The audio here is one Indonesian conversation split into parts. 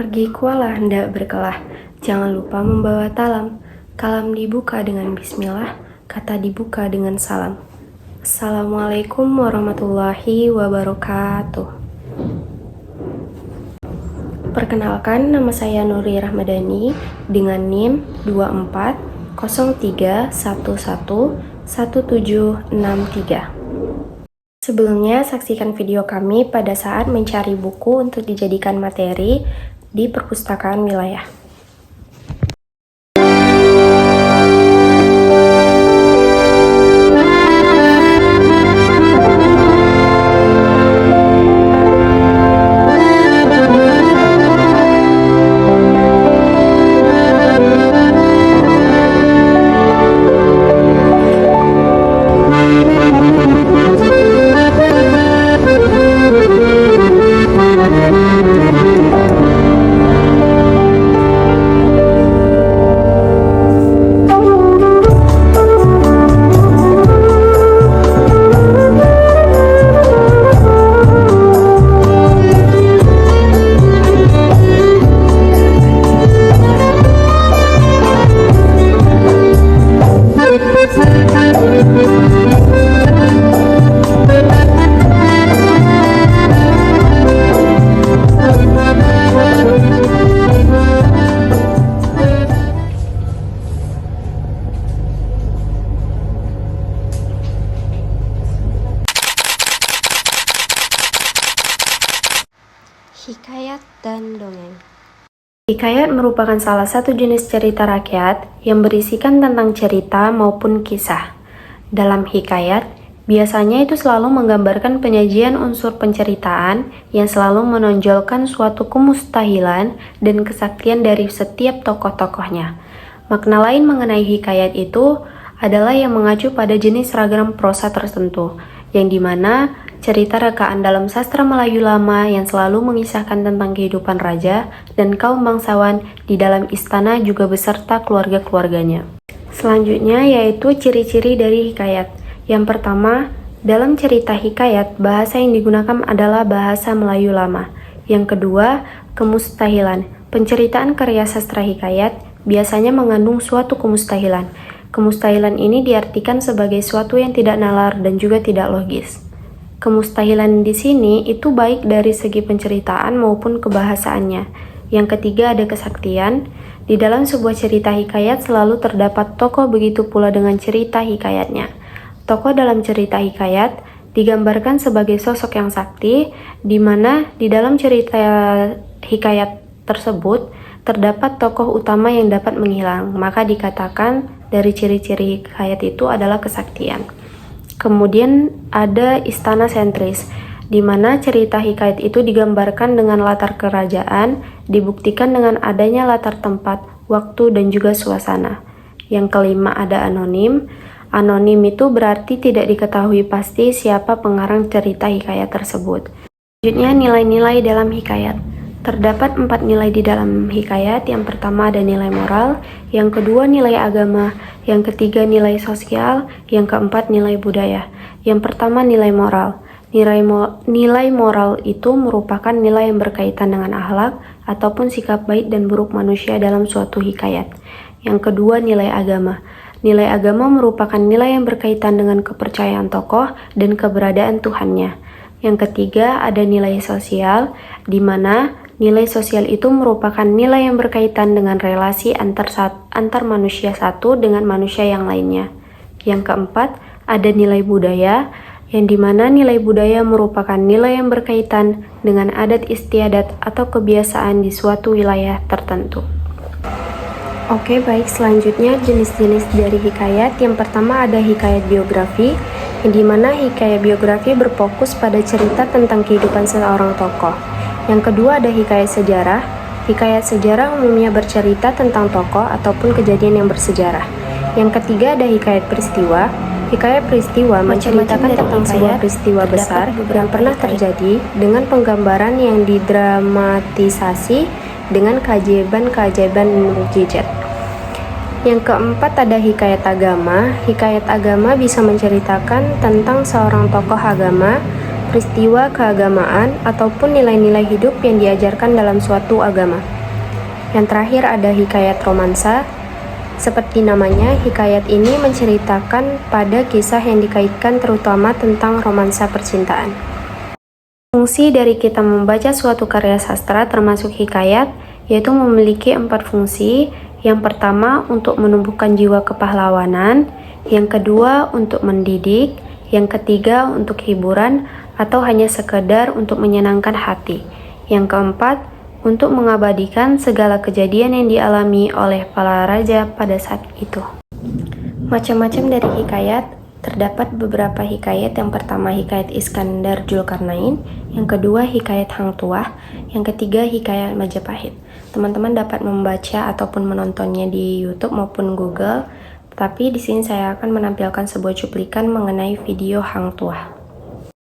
Pergi kualah hendak berkelah, jangan lupa membawa talam. Kalam dibuka dengan bismillah, kata dibuka dengan salam. Assalamualaikum warahmatullahi wabarakatuh. Perkenalkan, nama saya Nuri Rahmadani dengan NIM 2403111763. Sebelumnya, saksikan video kami pada saat mencari buku untuk dijadikan materi di perpustakaan wilayah. Hikayat dan dongeng. Hikayat merupakan salah satu jenis cerita rakyat yang berisikan tentang cerita maupun kisah. Dalam hikayat, biasanya itu selalu menggambarkan penyajian unsur penceritaan yang selalu menonjolkan suatu kemustahilan dan kesaktian dari setiap tokoh-tokohnya. Makna lain mengenai hikayat itu adalah yang mengacu pada jenis ragam prosa tertentu, yang dimana cerita rekaan dalam sastra Melayu lama yang selalu mengisahkan tentang kehidupan raja dan kaum bangsawan di dalam istana juga beserta keluarga-keluarganya. Selanjutnya yaitu ciri-ciri dari hikayat. Yang pertama, dalam cerita hikayat, bahasa yang digunakan adalah bahasa Melayu lama. Yang kedua, kemustahilan. Penceritaan karya sastra hikayat biasanya mengandung suatu kemustahilan. Kemustahilan ini diartikan sebagai suatu yang tidak nalar dan juga tidak logis. Kemustahilan di sini itu baik dari segi penceritaan maupun kebahasaannya. Yang ketiga ada kesaktian. Di dalam sebuah cerita hikayat selalu terdapat tokoh, begitu pula dengan cerita hikayatnya. Tokoh dalam cerita hikayat digambarkan sebagai sosok yang sakti, di mana di dalam cerita hikayat tersebut terdapat tokoh utama yang dapat menghilang. Maka dikatakan dari ciri-ciri hikayat itu adalah kesaktian. Kemudian ada istana sentris, di mana cerita hikayat itu digambarkan dengan latar kerajaan, dibuktikan dengan adanya latar tempat, waktu, dan juga suasana. Yang kelima ada anonim. Anonim itu berarti tidak diketahui pasti siapa pengarang cerita hikayat tersebut. Selanjutnya nilai-nilai dalam hikayat. Terdapat 4 nilai di dalam hikayat. Yang pertama ada nilai moral, yang kedua nilai agama, yang ketiga nilai sosial, yang keempat nilai budaya. Yang pertama nilai moral. Nilai moral itu merupakan nilai yang berkaitan dengan akhlak ataupun sikap baik dan buruk manusia dalam suatu hikayat. Yang kedua nilai agama. Nilai agama merupakan nilai yang berkaitan dengan kepercayaan tokoh dan keberadaan Tuhannya. Yang ketiga ada nilai sosial, di mana nilai sosial itu merupakan nilai yang berkaitan dengan relasi antar manusia satu dengan manusia yang lainnya. Yang keempat, ada nilai budaya, yang dimana nilai budaya merupakan nilai yang berkaitan dengan adat istiadat atau kebiasaan di suatu wilayah tertentu. Oke, baik, selanjutnya jenis-jenis dari hikayat. Yang pertama ada hikayat biografi, yang dimana hikayat biografi berfokus pada cerita tentang kehidupan seorang tokoh. Yang kedua ada hikayat sejarah. Hikayat sejarah umumnya bercerita tentang tokoh ataupun kejadian yang bersejarah. Yang ketiga ada hikayat peristiwa. Hikayat peristiwa menceritakan tentang sebuah peristiwa besar yang pernah terjadi dengan penggambaran yang didramatisasi dengan keajaiban-keajaiban mukjizat. Yang keempat ada hikayat agama. Hikayat agama bisa menceritakan tentang seorang tokoh agama peristiwa keagamaan, ataupun nilai-nilai hidup yang diajarkan dalam suatu agama. Yang terakhir ada hikayat romansa. Seperti namanya, hikayat ini menceritakan pada kisah yang dikaitkan terutama tentang romansa percintaan. Fungsi dari kita membaca suatu karya sastra termasuk hikayat, yaitu memiliki 4 fungsi. Yang pertama, untuk menumbuhkan jiwa kepahlawanan. Yang kedua, untuk mendidik. Yang ketiga, untuk hiburan atau hanya sekedar untuk menyenangkan hati. Yang keempat, untuk mengabadikan segala kejadian yang dialami oleh para raja pada saat itu. Macam-macam dari hikayat, terdapat beberapa hikayat. Yang pertama, hikayat Iskandar Zulkarnain. Yang kedua, hikayat Hang Tuah. Yang ketiga, hikayat Majapahit. Teman-teman dapat membaca ataupun menontonnya di YouTube maupun Google. Tapi di sini saya akan menampilkan sebuah cuplikan mengenai video Hang Tuah.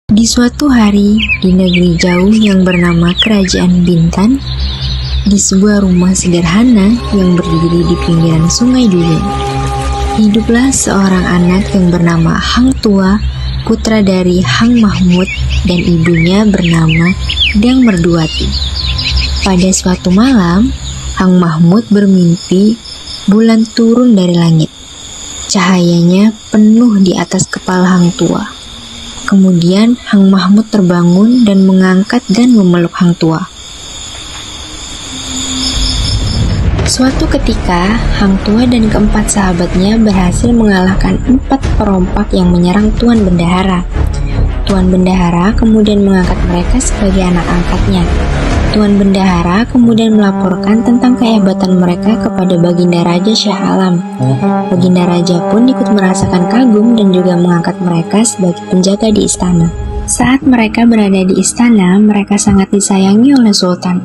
Di suatu hari, di negeri jauh yang bernama Kerajaan Bintan, di sebuah rumah sederhana yang berdiri di pinggiran sungai Duyung, hiduplah seorang anak yang bernama Hang Tuah, putra dari Hang Mahmud dan ibunya bernama Dang Merduati. Pada suatu malam, Hang Mahmud bermimpi bulan turun dari langit. Cahayanya penuh di atas kepala Hang Tuah. Kemudian Hang Mahmud terbangun dan mengangkat dan memeluk Hang Tuah. Suatu ketika, Hang Tuah dan keempat sahabatnya berhasil mengalahkan 4 perompak yang menyerang Tuan Bendahara. Tuan Bendahara kemudian mengangkat mereka sebagai anak angkatnya. Tuan Bendahara kemudian melaporkan tentang kehebatan mereka kepada Baginda Raja Shah Alam. Baginda Raja pun ikut merasakan kagum dan juga mengangkat mereka sebagai penjaga di istana. Saat mereka berada di istana, mereka sangat disayangi oleh Sultan.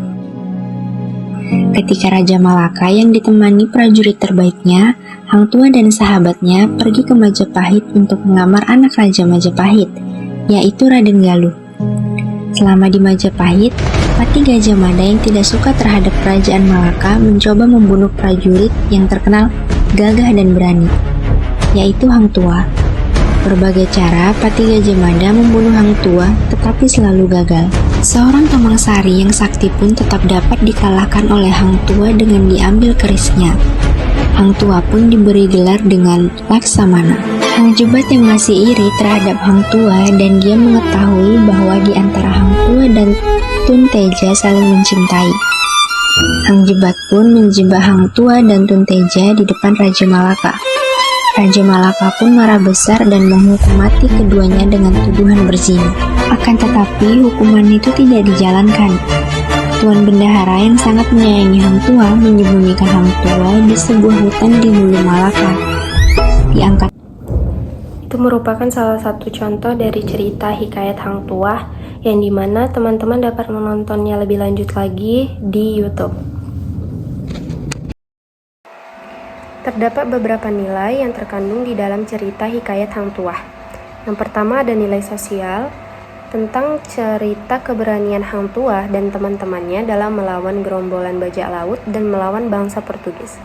Ketika Raja Malaka yang ditemani prajurit terbaiknya, Hang Tuah dan sahabatnya pergi ke Majapahit untuk mengamar anak Raja Majapahit, yaitu Raden Galuh. Selama di Majapahit, Pati Gajah Mada yang tidak suka terhadap kerajaan Malaka mencoba membunuh prajurit yang terkenal gagah dan berani, yaitu Hang Tuah. Berbagai cara Pati Gajah Mada membunuh Hang Tuah, tetapi selalu gagal. Seorang pamangsari yang sakti pun tetap dapat dikalahkan oleh Hang Tuah dengan diambil kerisnya. Hang Tuah pun diberi gelar dengan Laksamana. Hang Jebat yang masih iri terhadap Hang Tuah dan dia mengetahui bahwa di antara Hang Tuah dan Tun Teja saling mencintai. Hang Jebat pun menjebak Hang Tuah dan Tun Teja di depan Raja Malaka. Raja Malaka pun marah besar dan menghukum mati keduanya dengan tuduhan berzina. Akan tetapi hukuman itu tidak dijalankan. Tuan Bendahara yang sangat menyayangi Hang Tuah menyembunyikan Hang Tuah di sebuah hutan di hulu Malaka. Diangkat. Itu merupakan salah satu contoh dari cerita hikayat Hang Tuah yang dimana teman-teman dapat menontonnya lebih lanjut lagi di YouTube. Terdapat beberapa nilai yang terkandung di dalam cerita hikayat Hang Tuah. Yang pertama ada nilai sosial tentang cerita keberanian Hang Tuah dan teman-temannya dalam melawan gerombolan bajak laut dan melawan bangsa Portugis.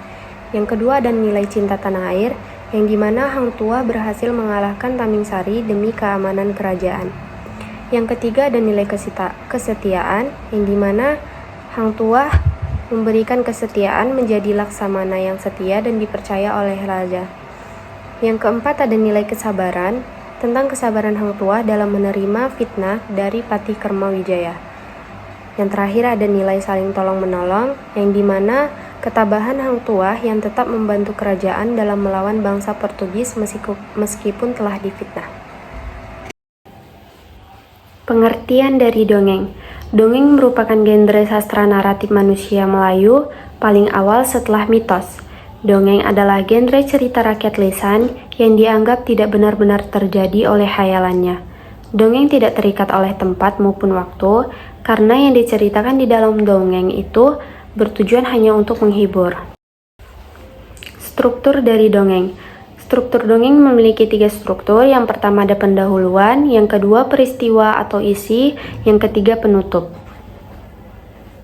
Yang kedua ada nilai cinta tanah air yang dimana Hang Tuah berhasil mengalahkan Tamingsari demi keamanan kerajaan. Yang ketiga ada nilai kesetiaan yang dimana Hang Tuah memberikan kesetiaan menjadi laksamana yang setia dan dipercaya oleh raja. Yang keempat ada nilai kesabaran tentang kesabaran Hang Tuah dalam menerima fitnah dari Patih Kermawijaya. Yang terakhir ada nilai saling tolong-menolong yang dimana ketabahan Hang Tuah yang tetap membantu kerajaan dalam melawan bangsa Portugis meskipun telah difitnah. Pengertian dari dongeng. Dongeng merupakan genre sastra naratif manusia Melayu paling awal setelah mitos. Dongeng adalah genre cerita rakyat lisan yang dianggap tidak benar-benar terjadi oleh khayalannya. Dongeng tidak terikat oleh tempat maupun waktu, karena yang diceritakan di dalam dongeng itu bertujuan hanya untuk menghibur. Struktur dari dongeng. Struktur dongeng memiliki 3 struktur. Yang pertama ada pendahuluan, yang kedua peristiwa atau isi, yang ketiga penutup.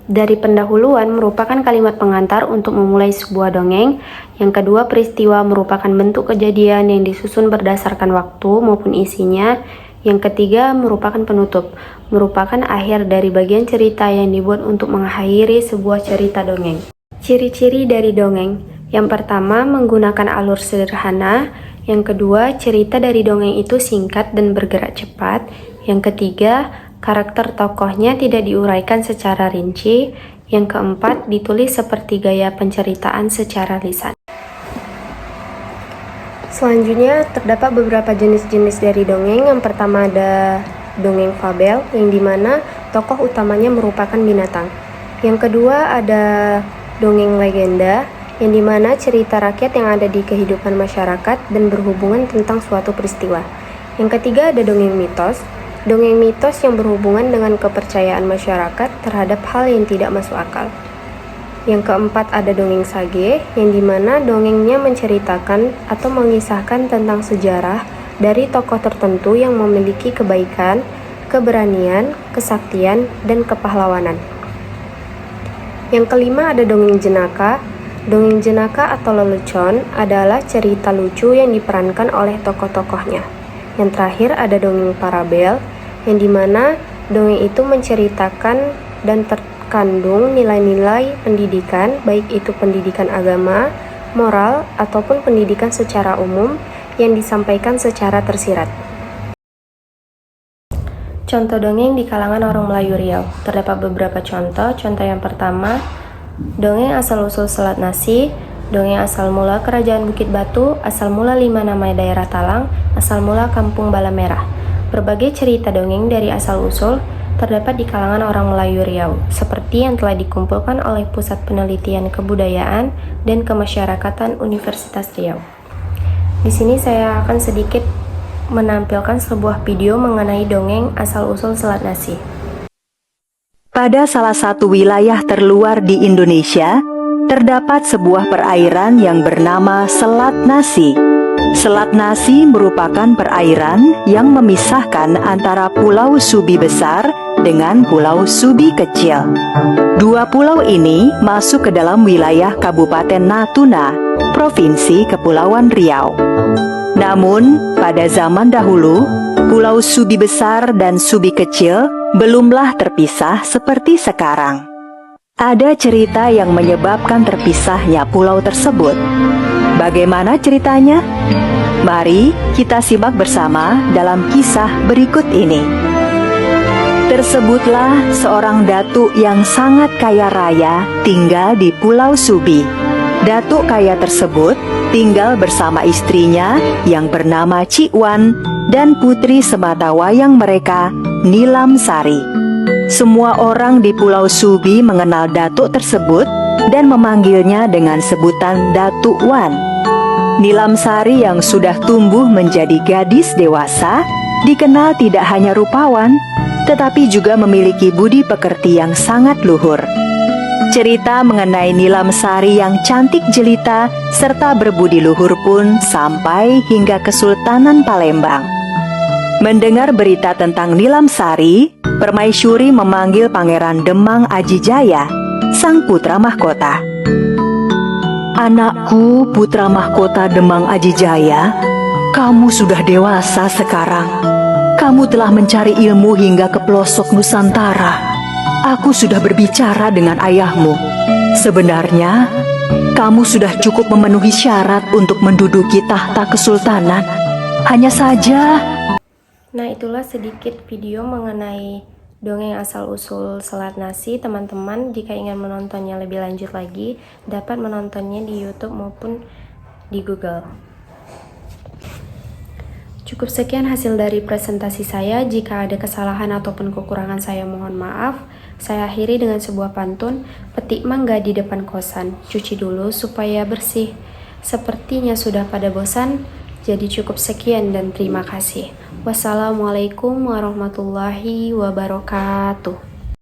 Dari pendahuluan merupakan kalimat pengantar untuk memulai sebuah dongeng. Yang kedua peristiwa merupakan bentuk kejadian yang disusun berdasarkan waktu maupun isinya. Yang ketiga merupakan penutup, merupakan akhir dari bagian cerita yang dibuat untuk mengakhiri sebuah cerita dongeng. Ciri-ciri dari dongeng. Yang pertama, menggunakan alur sederhana. Yang kedua, cerita dari dongeng itu singkat dan bergerak cepat. Yang ketiga, karakter tokohnya tidak diuraikan secara rinci. Yang keempat, ditulis seperti gaya penceritaan secara lisan. Selanjutnya, terdapat beberapa jenis-jenis dari dongeng. Yang pertama ada dongeng fabel, yang dimana tokoh utamanya merupakan binatang. Yang kedua ada dongeng legenda, yang dimana cerita rakyat yang ada di kehidupan masyarakat dan berhubungan tentang suatu peristiwa. Yang ketiga ada dongeng mitos yang berhubungan dengan kepercayaan masyarakat terhadap hal yang tidak masuk akal. Yang keempat ada dongeng sage, yang dimana dongengnya menceritakan atau mengisahkan tentang sejarah dari tokoh tertentu yang memiliki kebaikan, keberanian, kesaktian, dan kepahlawanan. Yang kelima ada dongeng jenaka. Dongeng jenaka atau lelucon adalah cerita lucu yang diperankan oleh tokoh-tokohnya. Yang terakhir ada dongeng parabel, yang dimana dongeng itu menceritakan dan terkandung nilai-nilai pendidikan, baik itu pendidikan agama, moral, ataupun pendidikan secara umum yang disampaikan secara tersirat. Contoh dongeng di kalangan orang Melayu Riau. Terdapat beberapa contoh. Contoh yang pertama, dongeng asal-usul Selat Nasi, dongeng asal mula Kerajaan Bukit Batu, asal mula 5 nama daerah Talang, asal mula Kampung Bala Merah. Berbagai cerita dongeng dari asal-usul terdapat di kalangan orang Melayu Riau, seperti yang telah dikumpulkan oleh Pusat Penelitian Kebudayaan dan Kemasyarakatan Universitas Riau. Di sini saya akan sedikit menampilkan sebuah video mengenai dongeng asal-usul Selat Nasi. Pada salah satu wilayah terluar di Indonesia, terdapat sebuah perairan yang bernama Selat Nasi. Selat Nasi merupakan perairan yang memisahkan antara Pulau Subi Besar dengan Pulau Subi Kecil. Dua pulau ini masuk ke dalam wilayah Kabupaten Natuna, Provinsi Kepulauan Riau. Namun, pada zaman dahulu, Pulau Subi Besar dan Subi Kecil belumlah terpisah seperti sekarang. Ada cerita yang menyebabkan terpisahnya pulau tersebut. Bagaimana ceritanya? Mari kita simak bersama dalam kisah berikut ini. Tersebutlah seorang datuk yang sangat kaya raya tinggal di Pulau Subi. Datuk kaya tersebut tinggal bersama istrinya yang bernama Cik Wan dan putri sematawayang mereka, Nilam Sari. Semua orang di Pulau Subi mengenal datuk tersebut dan memanggilnya dengan sebutan Datuk Wan. Nilam Sari yang sudah tumbuh menjadi gadis dewasa dikenal tidak hanya rupawan, tetapi juga memiliki budi pekerti yang sangat luhur. Cerita mengenai Nilam Sari yang cantik jelita serta berbudi luhur pun sampai hingga Kesultanan Palembang. Mendengar berita tentang Nilam Sari, Permaisuri memanggil Pangeran Demang Ajijaya, sang putra mahkota. Anakku, putra mahkota Demang Ajijaya, kamu sudah dewasa sekarang. Kamu telah mencari ilmu hingga ke pelosok Nusantara. Aku sudah berbicara dengan ayahmu. Sebenarnya, kamu sudah cukup memenuhi syarat untuk menduduki tahta kesultanan. Hanya saja... Nah, itulah sedikit video mengenai dongeng asal-usul Selat Nasi. Teman-teman, jika ingin menontonnya lebih lanjut lagi, dapat menontonnya di YouTube maupun di Google. Cukup sekian hasil dari presentasi saya. Jika ada kesalahan ataupun kekurangan saya mohon maaf. Saya akhiri dengan sebuah pantun, petik mangga di depan kosan, cuci dulu supaya bersih. Sepertinya sudah pada bosan. Jadi cukup sekian dan terima kasih. Wassalamualaikum warahmatullahi wabarakatuh.